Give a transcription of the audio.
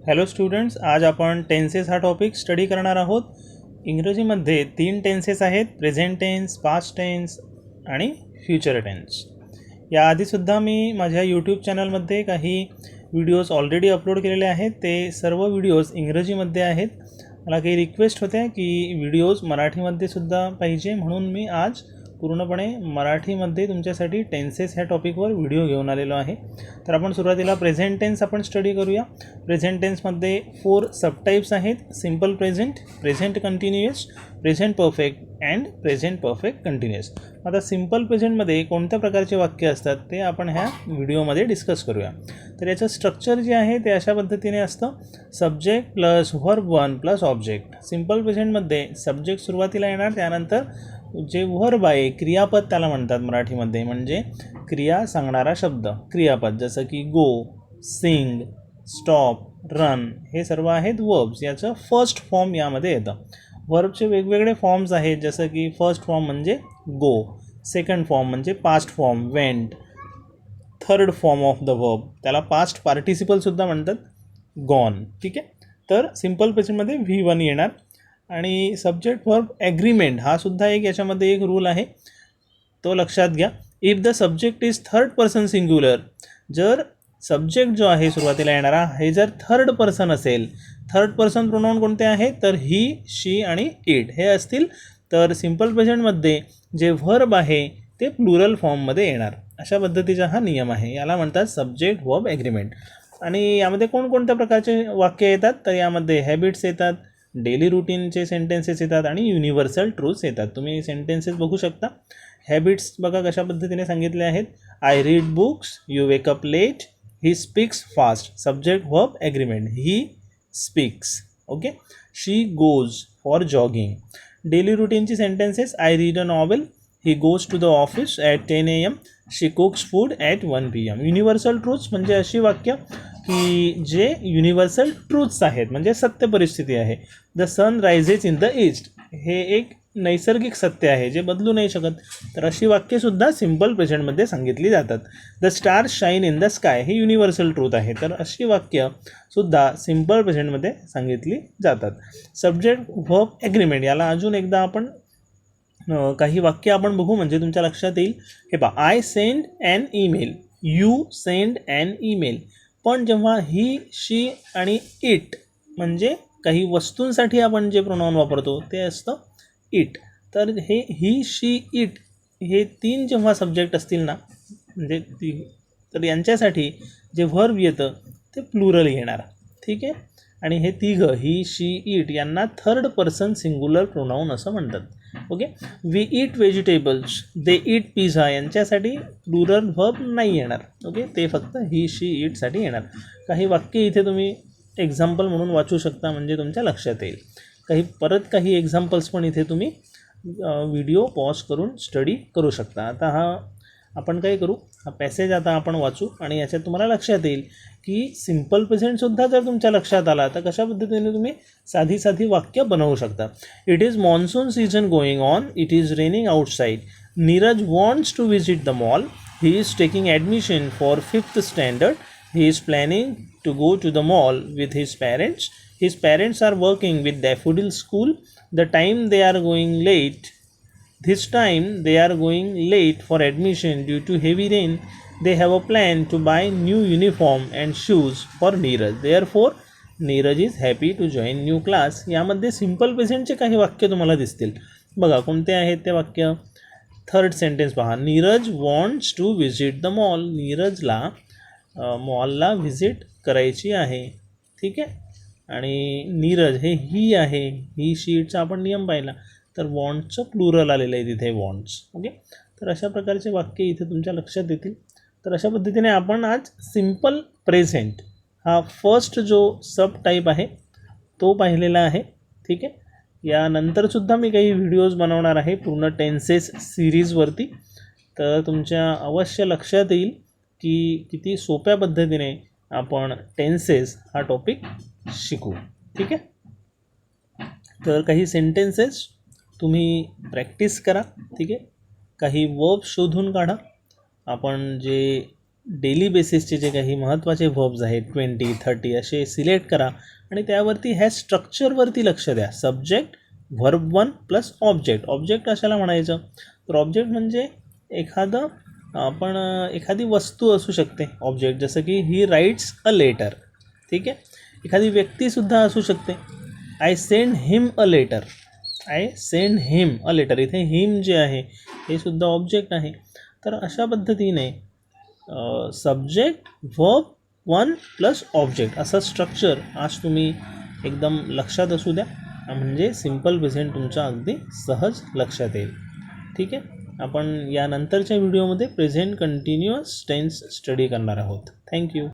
Hello students, आज आपण tenses हा टॉपिक स्टडी करणार आहोत. इंग्रजीमध्ये 3 टेन्सेस आहेत: प्रेझेंट टेन्स, पास्ट टेन्स आणि फ्युचर टेन्स. याआधीसुद्धा मी माझ्या यूट्यूब चॅनलमध्ये काही व्हिडिओज ऑलरेडी अपलोड केलेले आहेत. ते सर्व व्हिडिओज इंग्रजीमध्ये आहेत. मला काही रिक्वेस्ट होत्या की व्हिडिओज मराठीमध्ये सुद्धा पाहिजे, म्हणून मी आज पूर्णपणे मराठीमध्ये तुमच्यासाठी टेन्सेस ह्या टॉपिकवर व्हिडिओ घेऊन आलेलो आहे. तर आपण सुरुवातीला प्रेझेंट टेन्स आपण स्टडी करूया. प्रेझेंट टेन्समध्ये 4 सबटाईप्स आहेत: simple present, present continuous, present perfect and present perfect continuous. आता सिम्पल प्रेझेंटमध्ये कोणत्या प्रकारचे वाक्य असतात ते आपण ह्या व्हिडिओमध्ये डिस्कस करूया. तर याचं स्ट्रक्चर जे आहे ते अशा पद्धतीने असतं: subject plus verb 1 plus object. Simple प्रेझेंटमध्ये सब्जेक्ट सुरुवातीला येणार, त्यानंतर जे व्हर्ब आहे, क्रियापद त्याला म्हणतात मराठीमध्ये, म्हणजे क्रिया सांगणारा शब्द, क्रियापद. जसं की गो, सिंग, स्टॉप, रन, हे सर्व आहेत वर्ब्स. याचं फर्स्ट फॉर्म यामध्ये येतं. वर्बचे वेगवेगळे फॉर्म्स आहेत, जसं की फर्स्ट फॉर्म म्हणजे गो, सेकंड फॉर्म म्हणजे past form went, third form of the verb त्याला पास्ट पार्टिसिपलसुद्धा म्हणतात, गॉन. ठीक आहे. तर सिम्पल प्रेझेंटमध्ये V1 येणार. आणि सब्जेक्ट वर्ब ॲग्रीमेंट हा सुद्धा याच्यामध्ये एक रूल आहे, तो लक्षात घ्या. If the subject is third person singular, जर सब्जेक्ट जो आहे सुरुवातीला येणारा हे जर थर्ड पर्सन असेल, थर्ड पर्सन प्रोनाउन कोणते आहेत तर ही, शी आणि इट हे असतील, तर सिम्पल प्रेझेंटमध्ये जे व्हर्ब आहे ते प्लुरल फॉर्ममध्ये येणार. अशा पद्धतीचा हा नियम आहे. याला म्हणतात सब्जेक्ट वर्ब ॲग्रीमेंट. आणि यामध्ये कोणकोणत्या प्रकारचे वाक्य येतात तर यामध्ये हॅबिट्स येतात, डेली रुटीनचे सेंटेन्सेस येतात आणि युनिव्हर्सल ट्रूथ्स येतात. तुम्ही सेंटेन्सेस बघू शकता. हॅबिट्स बघा कशा पद्धतीने सांगितले आहेत: I read books, you wake up late, he speaks fast. Subject verb agreement, he speaks. Okay. She goes for jogging. Daily रुटीनची sentences: I read a novel, he goes to the office at 10 AM, she cooks food at 1 PM. Universal truths म्हणजे अशी वाक्य की जे universal truths आहेत, म्हणजे सत्य परिस्थिती आहे. The sun rises in the east, हे एक नैसर्गिक सत्य आहे जे बदलू नाही शकत. तर अशी वाक्यसुद्धा सिम्पल प्रेझेंटमध्ये सांगितली जातात. The stars shine in the sky, हे युनिव्हर्सल ट्रूथ आहे. तर अशी वाक्यसुद्धा सिम्पल प्रेझेंटमध्ये सांगितली जातात. सब्जेक्ट वर्ब ॲग्रीमेंट याला अजून एकदा आपण काही वाक्य आपण बघू, म्हणजे तुमच्या लक्षात येईल. हे पहा: I send an email, you send an email. पण जेव्हा ही, शी आणि इट म्हणजे काही वस्तूंसाठी आपण जे प्रोनाउन वापरतो ते असतं इट. तर हे ही, शी, इट हे 3 जेव्हा सब्जेक्ट असतील ना, म्हणजे तर यांच्यासाठी जे व्हर्ब येतं ते प्लुरल येणार. ठीक आहे. आणि हे तिघं, ही, शी, इट, यांना थर्ड पर्सन सिंग्युलर प्रोनाउन असं म्हणतात. Okay. We eat vegetables, they eat pizza, यांच्यासाठी प्लुरल व्हर्ब नाही येणार. ओके. ते फक्त ही, शी, इटसाठी येणार. काही वाक्य इथे तुम्ही एक्झाम्पल म्हणून वाचू शकता, म्हणजे तुमच्या लक्षात येईल. काही एक्झाम्पल्स पण इथे तुम्ही व्हिडिओ पॉज करून स्टडी करू शकता. आता आपण काय करू, हा पॅसेज आता आपण वाचू आणि याच्यात तुम्हाला लक्षात येईल की सिम्पल प्रेझेंटसुद्धा जर तुमच्या लक्षात आला तर कशा पद्धतीने तुम्ही साधी वाक्य बनवू शकता. It is monsoon season going on, it is raining outside, Neeraj wants to visit the mall, he is taking admission for 5th standard, he is planning to go to the mall with his parents, his parents are working with Daffodil school, the time they are going late, this time they are going late for admission due to heavy rain, they have a plan to buy new uniform and shoes for Neeraj, therefore Neeraj is happy to join new class. यामध्ये simple प्रेझेंटचे काही वाक्य तुम्हाला दिसतील. बघा कोणते आहेत ते वाक्य. थर्ड सेंटेन्स पहा: Neeraj wants to visit the mall, नीरजला मॉलला व्हिजिट करायची आहे. ठीक आहे. आणि नीरज हे ही आहे, ही शीटचा आपण नियम पाहिला, तर वॉन्ट्सचं प्लुरल आलेलं आहे तिथे, वॉन्ट्स. ओके. तर अशा प्रकारचे वाक्य इथे तुमच्या लक्षात येतील. तर अशा पद्धतीने आपण आज सिम्पल प्रेझेंट हा फर्स्ट जो सब टाईप आहे तो पाहिलेला आहे. ठीक आहे. यानंतरसुद्धा मी काही व्हिडिओज बनवणार आहे पूर्ण टेन्सेस सिरीजवरती, तर तुमच्या अवश्य लक्षात येईल की किती सोप्या पद्धतीने आपण टेन्सेस हा टॉपिक शिकू. ठीक आहे. तर काही सेंटेन्सेस तुम्ही प्रॅक्टिस करा. ठीक आहे. काही वर्ब शोधून काढा. आपण जे डेली बेसिसचे जे काही महत्त्वाचे व्हर्ब्स आहेत 20, 30 असे सिलेक्ट करा आणि त्यावरती ह्या स्ट्रक्चरवरती लक्ष द्या. Subject, verb 1 plus object. Object कशाला म्हणायचं? तर ऑब्जेक्ट म्हणजे एखादी वस्तू असू शकते ऑब्जेक्ट, जसं की ही राईट्स अ लेटर. ठीक आहे. एखादी व्यक्तीसुद्धा असू शकते. I send him a letter. I send him a letter. इथे हिम जे आहे हे सुद्धा ऑब्जेक्ट आहे. तर अशा पद्धतीने सब्जेक्ट, व्हर्ब 1 प्लस ऑब्जेक्ट असं स्ट्रक्चर आज तुम्ही एकदम लक्षात असू द्या, म्हणजे सिम्पल प्रेझेंट तुमच्या अगदी सहज लक्षात येईल. ठीक आहे. आपण यानंतरच्या व्हिडिओमध्ये प्रेझेंट कंटिन्युअस टेन्स स्टडी करणार आहोत. थँक्यू.